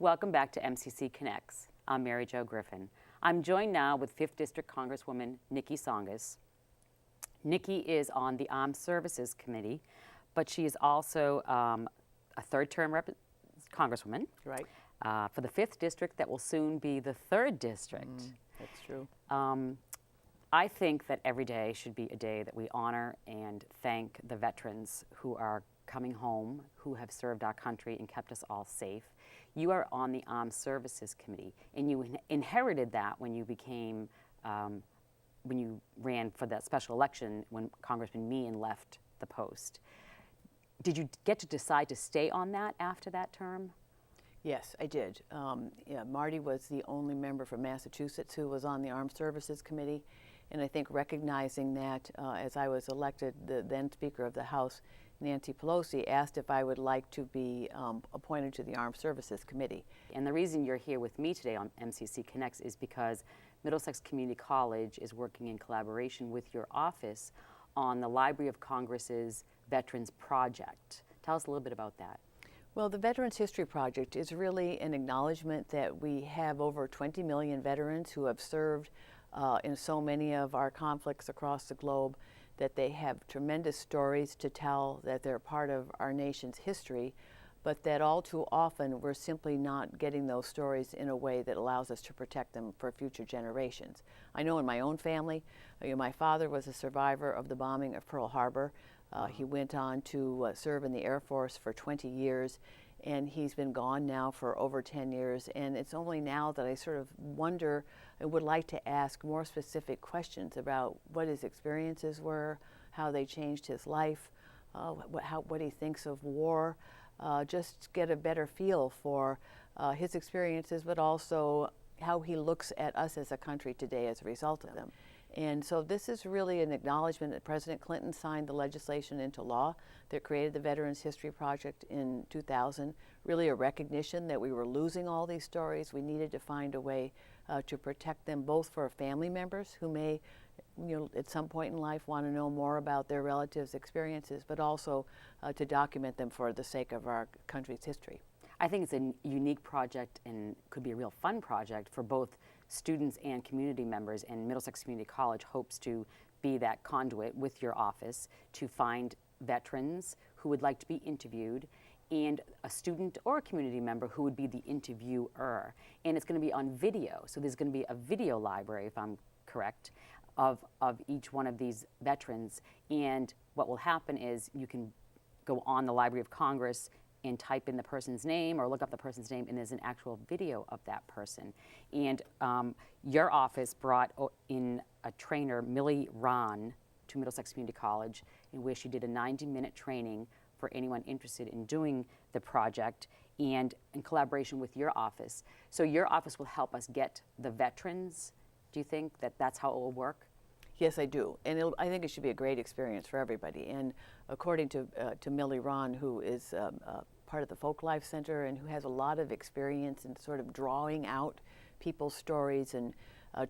Welcome back to MCC Connects. I'm Mary Jo Griffin. I'm joined now with 5th District Congresswoman Niki Tsongas. Niki is on the Armed Services Committee, but she is also a third-term Congresswoman. Right. For the 5th District that will soon be the 3rd District. That's true. I think that every day should be a day that we honor and thank the veterans who are coming home, who have served our country and kept us all safe. You are on the Armed Services Committee, and you inherited that when you became, when you ran for that special election when Congressman Meehan left the post. Did you get to decide to stay on that after that term? Yes, I did. Marty was the only member from Massachusetts who was on the Armed Services Committee, and I think recognizing that as I was elected, the then Speaker of the House, Nancy Pelosi, asked if I would like to be appointed to the Armed Services Committee. And the reason you're here with me today on MCC Connects is because Middlesex Community College is working in collaboration with your office on the Library of Congress's Veterans Project. Tell us a little bit about that. Well, the Veterans History Project is really an acknowledgement that we have over 20 million veterans who have served in so many of our conflicts across the globe, that they have tremendous stories to tell, that they're part of our nation's history, but that all too often we're simply not getting those stories in a way that allows us to protect them for future generations. I know in my own family, my father was a survivor of the bombing of Pearl Harbor. He went on to serve in the Air Force for 20 years, and he's been gone now for over 10 years. And it's only now that I sort of wonder, I would like to ask more specific questions about what his experiences were, how they changed his life, what he thinks of war, just get a better feel for his experiences, but also how he looks at us as a country today as a result of them. And so this is really an acknowledgement that President Clinton signed the legislation into law that created the Veterans History Project in 2000, really a recognition that we were losing all these stories. We needed to find a way to protect them, both for family members who may, at some point in life want to know more about their relatives' experiences, but also to document them for the sake of our country's history. I think it's a unique project and could be a real fun project for both students and community members, and Middlesex Community College hopes to be that conduit with your office to find veterans who would like to be interviewed and a student or a community member who would be the interviewer. And it's going to be on video, so there's going to be a video library, if I'm correct, of each one of these veterans. And what will happen is you can go on the Library of Congress and type in the person's name or look up the person's name, and there's an actual video of that person. And your office brought in a trainer, Millie Ron, to Middlesex Community College, in which she did a 90-minute training for anyone interested in doing the project, and in collaboration with your office. So your office will help us get the veterans. Do you think that that's how it will work? Yes, I do, and I think it should be a great experience for everybody. And according to Millie Ron, who is part of the Folk Life Center and who has a lot of experience in sort of drawing out people's stories and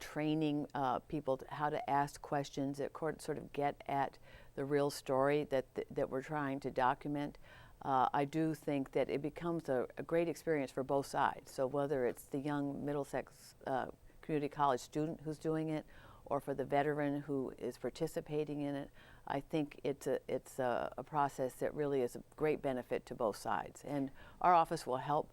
training people how to ask questions that sort of get at the real story that we're trying to document, I do think that it becomes a great experience for both sides. So whether it's the young Middlesex Community College student who's doing it, or for the veteran who is participating in it, I think it's a process that really is a great benefit to both sides. And our office will help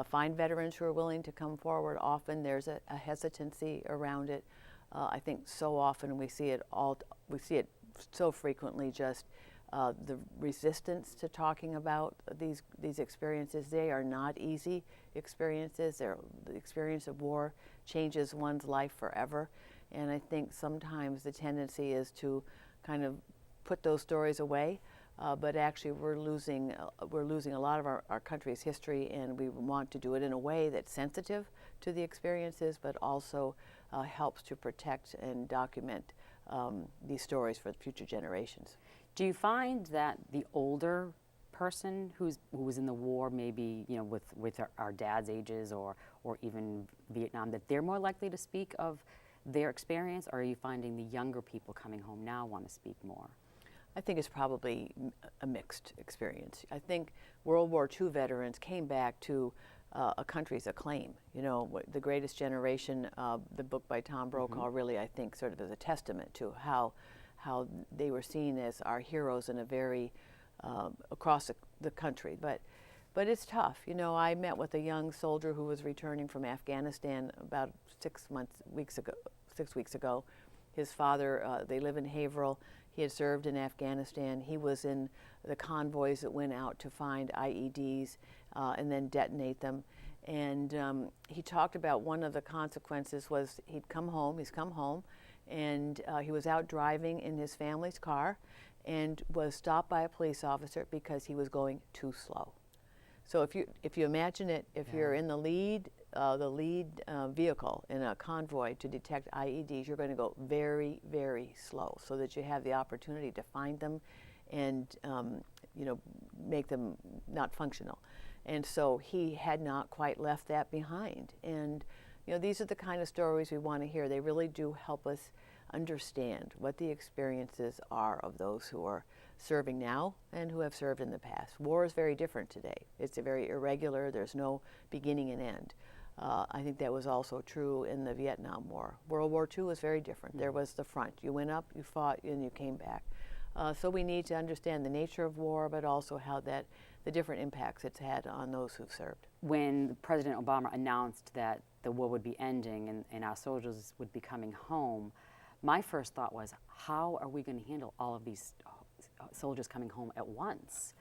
find veterans who are willing to come forward. Often there's a hesitancy around it. I think so often we see it so frequently, just the resistance to talking about these experiences. They are not easy experiences. The experience of war changes one's life forever. And I think sometimes the tendency is to kind of put those stories away, but actually we're losing a lot of our country's history, and we want to do it in a way that's sensitive to the experiences, but also helps to protect and document these stories for future generations. Do you find that the older person who was in the war, maybe with our dad's ages or even Vietnam, that they're more likely to speak of their experience, or are you finding the younger people coming home now want to speak more? I think it's probably a mixed experience. I think World War II veterans came back to a country's acclaim. You know, The Greatest Generation, the book by Tom Brokaw, really, I think, sort of is a testament to how they were seen as our heroes in a very, across the country. But it's tough. You know, I met with a young soldier who was returning from Afghanistan about 6 weeks ago. His father, they live in Haverhill. He had served in Afghanistan. He was in the convoys that went out to find IEDs and then detonate them. And he talked about one of the consequences was he's come home, and he was out driving in his family's car and was stopped by a police officer because he was going too slow. So if you imagine it, if you're in the lead vehicle in a convoy to detect IEDs, you're going to go very, very slow so that you have the opportunity to find them and you know, make them not functional. And so he had not quite left that behind. And you know, these are the kind of stories we want to hear. They really do help us understand what the experiences are of those who are serving now and who have served in the past. War is very different today. It's very irregular. There's no beginning and end. I think that was also true in the Vietnam War. World War II was very different. There was the front. You went up, you fought, and you came back. So we need to understand the nature of war, but also how the different impacts it's had on those who've served. When President Obama announced that the war would be ending and our soldiers would be coming home, my first thought was, how are we going to handle all of these soldiers coming home at once?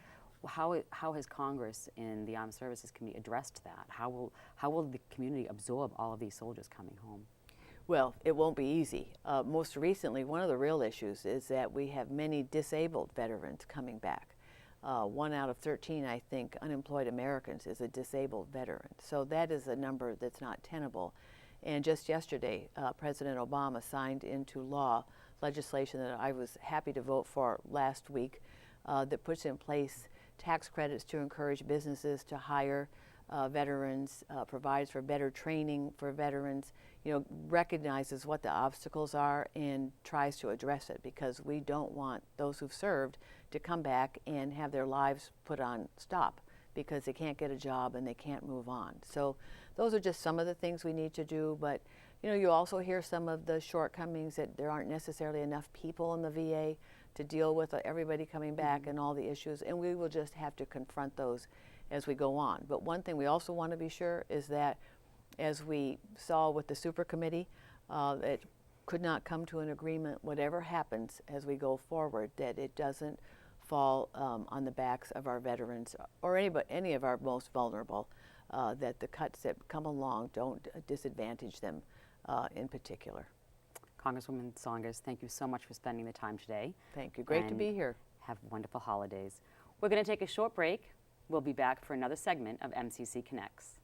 How has Congress and the Armed Services Committee addressed that? How will the community absorb all of these soldiers coming home? Well, it won't be easy. Most recently, one of the real issues is that we have many disabled veterans coming back. 1 out of 13, I think, unemployed Americans is a disabled veteran. So that is a number that's not tenable. And just yesterday, President Obama signed into law legislation that I was happy to vote for last week that puts in place tax credits to encourage businesses to hire veterans, provides for better training for veterans, you know, recognizes what the obstacles are and tries to address it, because we don't want those who've served to come back and have their lives put on stop because they can't get a job and they can't move on. So those are just some of the things we need to do, but you know, you also hear some of the shortcomings that there aren't necessarily enough people in the VA to deal with everybody coming back and all the issues, and we will just have to confront those as we go on. But one thing we also want to be sure is that, as we saw with the super committee, it could not come to an agreement, whatever happens as we go forward, that it doesn't fall on the backs of our veterans or any of our most vulnerable, that the cuts that come along don't disadvantage them in particular. Congresswoman Tsongas, thank you so much for spending the time today. Thank you. Great to be here. Have wonderful holidays. We're going to take a short break. We'll be back for another segment of MCC Connects.